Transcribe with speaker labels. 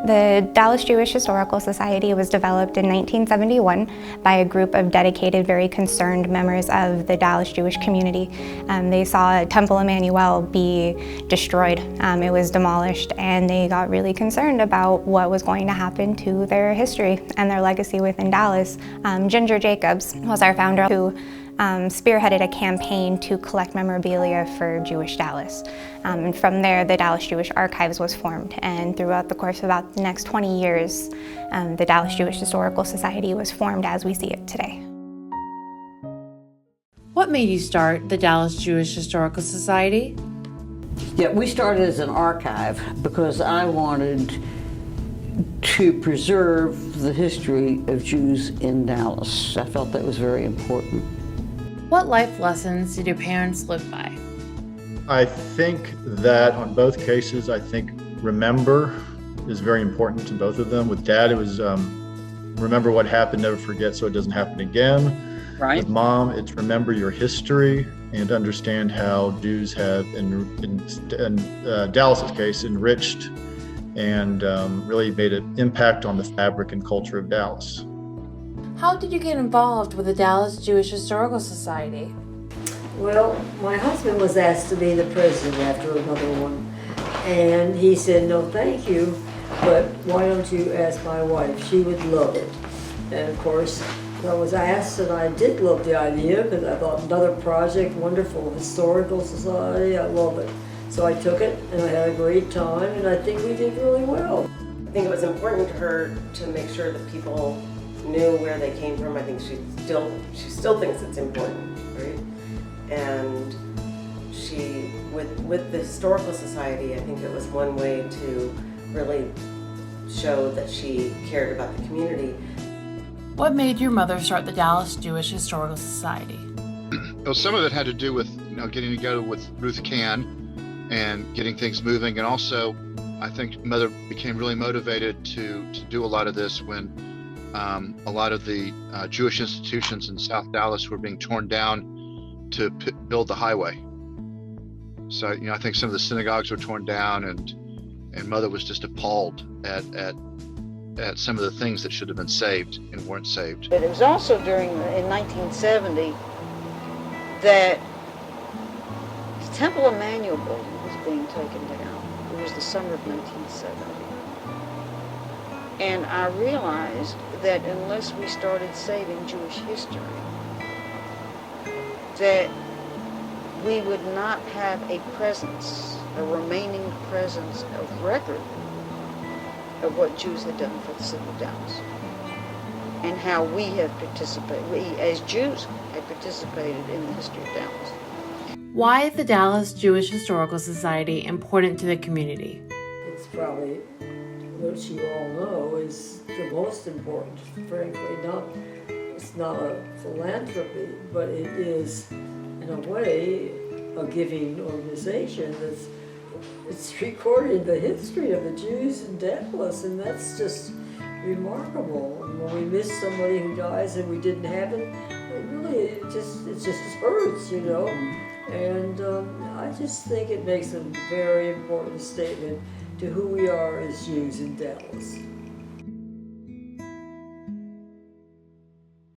Speaker 1: The Dallas Jewish Historical Society was developed in 1971 by a group of dedicated, very concerned members of the Dallas Jewish community. They saw Temple Emmanuel be destroyed. It was demolished, and they got really concerned about what was going to happen to their history and their legacy within Dallas. Ginger Jacobs was our founder, who spearheaded a campaign to collect memorabilia for Jewish Dallas. And from there, the Dallas Jewish Archives was formed, and throughout the course of about the next 20 years, the Dallas Jewish Historical Society was formed as we see it today.
Speaker 2: What made you start the Dallas Jewish Historical Society?
Speaker 3: Yeah, we started as an archive because I wanted to preserve the history of Jews in Dallas. I felt that was very important.
Speaker 2: What life lessons did your parents live by?
Speaker 4: I think that on both cases, remember is very important to both of them. With Dad, it was remember what happened, never forget so it doesn't happen again.
Speaker 3: Right.
Speaker 4: With Mom, it's remember your history and understand how Jews have, in Dallas's case, enriched and really made an impact on the fabric and culture of Dallas.
Speaker 2: How did you get involved with the Dallas Jewish Historical Society?
Speaker 5: Well, my husband was asked to be the president after another one, and he said, no, thank you, but why don't you ask my wife? She would love it. And of course, I was asked, and I did love the idea because I thought another project, wonderful historical society, I love it. So I took it, and I had a great time, and I think we did really well.
Speaker 6: I think it was important to her to make sure that people knew where they came from. I think she still thinks it's important, right? And she, with the Historical Society, I think it was one way to really show that she cared about the community.
Speaker 2: What made your mother start the Dallas Jewish Historical Society?
Speaker 7: Well, some of it had to do with getting together with Ruth Cann and getting things moving, and also I think Mother became really motivated to do a lot of this when a lot of the Jewish institutions in South Dallas were being torn down to build the highway. So I think some of the synagogues were torn down, and Mother was just appalled at some of the things that should have been saved and weren't saved.
Speaker 3: But it was also in 1970 that the Temple Emmanuel building was being taken down. It was the summer of 1970. And I realized that unless we started saving Jewish history, that we would not have a presence, a remaining presence of record of what Jews had done for the city of Dallas and how we have participated, we as Jews have participated in the history of Dallas.
Speaker 2: Why is the Dallas Jewish Historical Society important to the community?
Speaker 5: It's probably what you all know is the most important, frankly. It's not a philanthropy, but it is, in a way, a giving organization it's recording the history of the Jews in Dallas, and that's just remarkable. And when we miss somebody who dies and we didn't have it, it just hurts, And I just think it makes a very important statement to who we are as Jews in Dallas.